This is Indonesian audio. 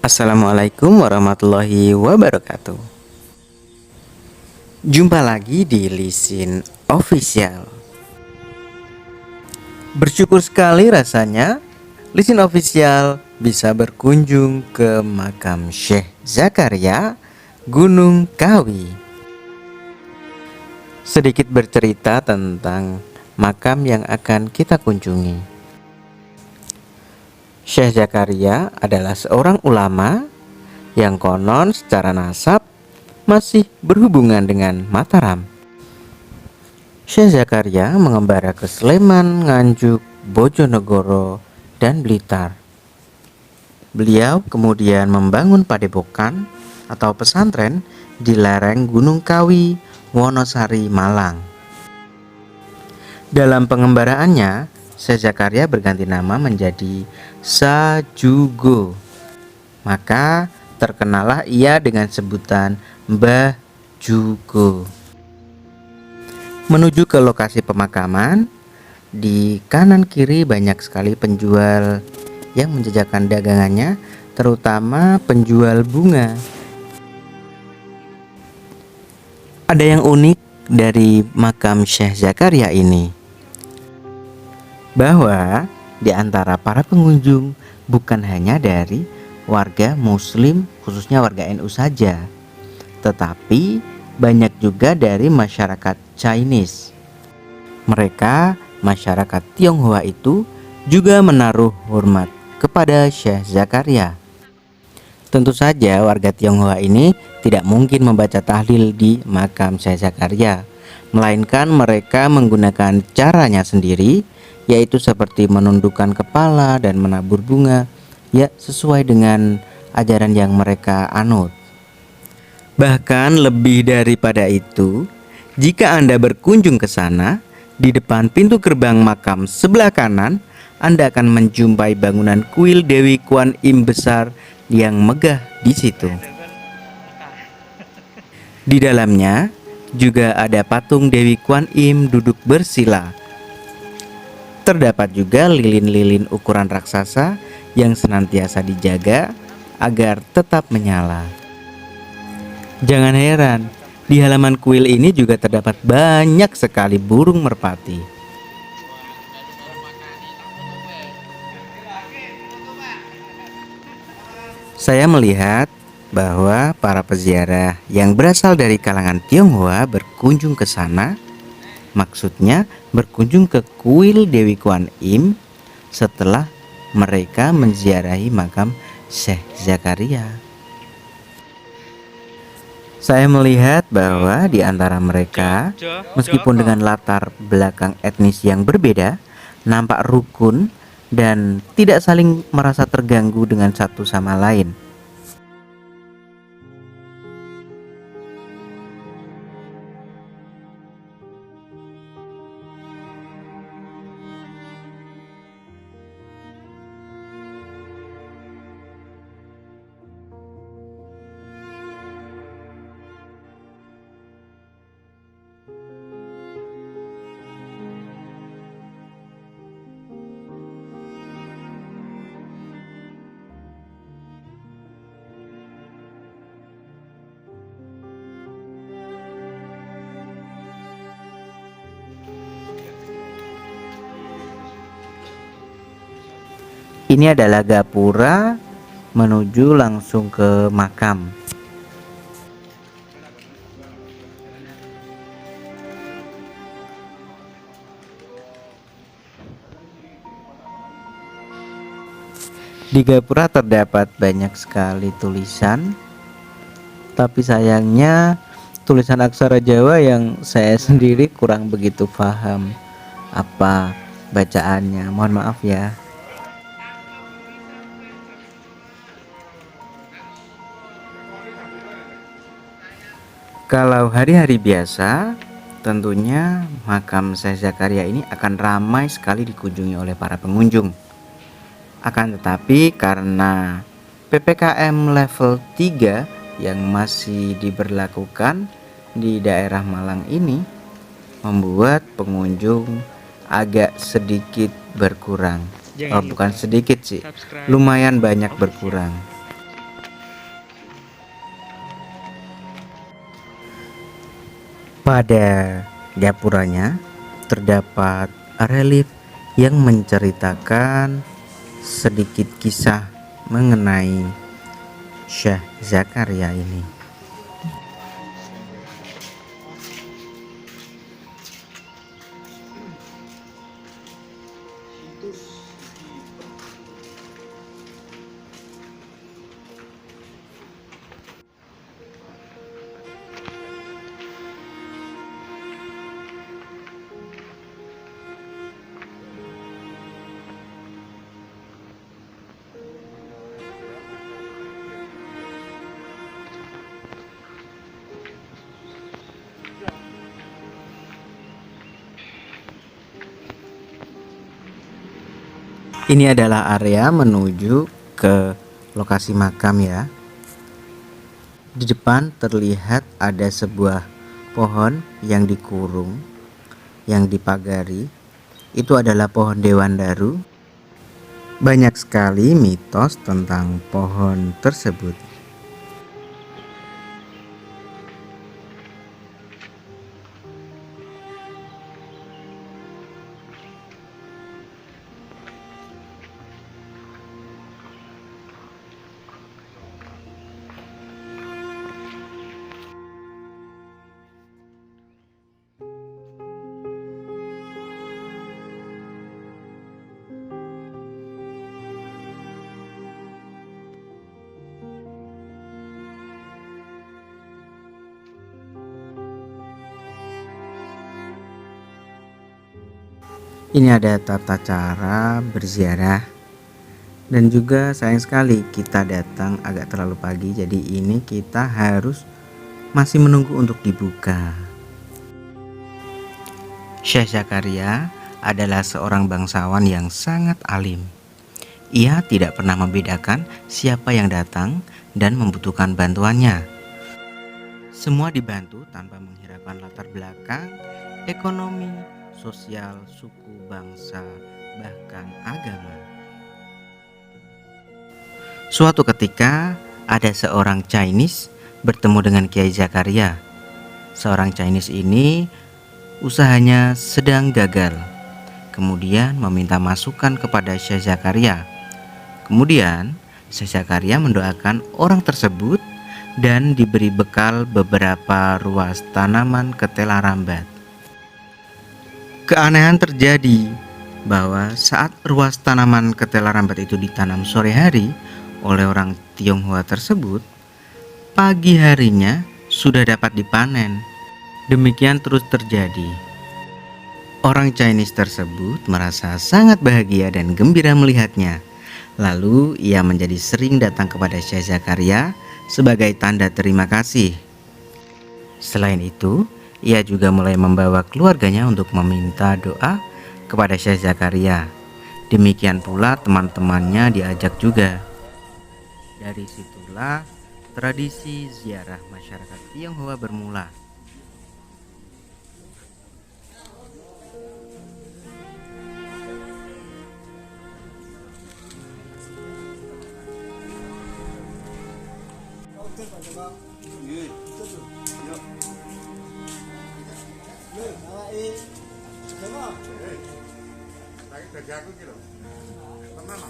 Assalamualaikum warahmatullahi wabarakatuh. Jumpa lagi di Lisin Official. Bersyukur sekali rasanya Lisin Official bisa berkunjung ke makam Syekh Zakaria, Gunung Kawi. Sedikit bercerita tentang makam yang akan kita kunjungi. Syekh Zakaria adalah seorang ulama yang konon secara nasab masih berhubungan dengan Mataram. Syekh Zakaria mengembara ke Sleman, Nganjuk, Bojonegoro, dan Blitar. Beliau kemudian membangun padepokan atau pesantren di lereng Gunung Kawi, Wonosari, Malang. Dalam pengembaraannya, Syekh Zakaria berganti nama menjadi Sajugo. Maka terkenalah ia dengan sebutan Mbah Jugo. Menuju ke lokasi pemakaman, di kanan kiri banyak sekali penjual yang menjajakan dagangannya, terutama penjual bunga. Ada yang unik dari makam Syekh Zakaria ini, bahwa di antara para pengunjung bukan hanya dari warga Muslim, khususnya warga NU saja, tetapi banyak juga dari masyarakat Chinese. Mereka, masyarakat Tionghoa itu, juga menaruh hormat kepada Syekh Zakaria. Tentu saja warga Tionghoa ini tidak mungkin membaca tahlil di makam Syekh Zakaria, melainkan mereka menggunakan caranya sendiri, yaitu seperti menundukkan kepala dan menabur bunga, ya sesuai dengan ajaran yang mereka anut. Bahkan lebih daripada itu, jika Anda berkunjung ke sana, di depan pintu gerbang makam sebelah kanan, Anda akan menjumpai bangunan kuil Dewi Kuan Im besar yang megah di situ. Di dalamnya juga ada patung Dewi Kuan Im duduk bersila. Terdapat juga lilin-lilin ukuran raksasa yang senantiasa dijaga agar tetap menyala. Jangan heran, di halaman kuil ini juga terdapat banyak sekali burung merpati. Saya melihat bahwa para peziarah yang berasal dari kalangan Tionghoa berkunjung ke sana, maksudnya berkunjung ke kuil Dewi Kuan Im setelah mereka menziarahi makam Syekh Zakaria. Saya melihat bahwa di antara mereka, meskipun dengan latar belakang etnis yang berbeda, nampak rukun dan tidak saling merasa terganggu dengan satu sama lain. Ini adalah gapura menuju langsung ke makam. Di gapura terdapat banyak sekali tulisan, tapi sayangnya tulisan aksara Jawa yang saya sendiri kurang begitu paham apa bacaannya. Mohon maaf ya. Kalau hari-hari biasa, tentunya makam Syekh Zakaria ini akan ramai sekali dikunjungi oleh para pengunjung. Akan tetapi karena PPKM level 3 yang masih diberlakukan di daerah Malang ini membuat pengunjung agak sedikit berkurang. Oh, bukan sedikit sih, lumayan banyak berkurang. Pada gapuranya terdapat relief yang menceritakan sedikit kisah mengenai Syekh Zakaria ini. Ini adalah area menuju ke lokasi makam ya. Di depan terlihat ada sebuah pohon yang dikurung, yang dipagari. Itu adalah pohon dewandaru. Banyak sekali mitos tentang pohon tersebut. Ini ada tata cara berziarah, dan juga sayang sekali kita datang agak terlalu pagi, jadi ini kita harus masih menunggu untuk dibuka. Syekh Zakaria adalah seorang bangsawan yang sangat alim. Ia tidak pernah membedakan siapa yang datang dan membutuhkan bantuannya. Semua dibantu tanpa menghiraukan latar belakang, ekonomi, sosial, suku, bangsa, bahkan agama. Suatu ketika ada seorang Chinese bertemu dengan Kiai Zakaria. Seorang Chinese ini usahanya sedang gagal, kemudian meminta masukan kepada Syekh Zakaria. Kemudian Syekh Zakaria mendoakan orang tersebut dan diberi bekal beberapa ruas tanaman ketela rambat. Keanehan terjadi bahwa saat ruas tanaman ketela rambat itu ditanam sore hari oleh orang Tionghoa tersebut, pagi harinya sudah dapat dipanen. Demikian terus terjadi. Orang Chinese tersebut merasa sangat bahagia dan gembira melihatnya. Lalu ia menjadi sering datang kepada Syekh Zakaria sebagai tanda terima kasih. Selain itu, ia juga mulai membawa keluarganya untuk meminta doa kepada Syekh Zakaria. Demikian pula teman-temannya diajak juga. Dari situlah tradisi ziarah masyarakat Tionghoa bermula. Lagi kerja aku gitu. Tenang.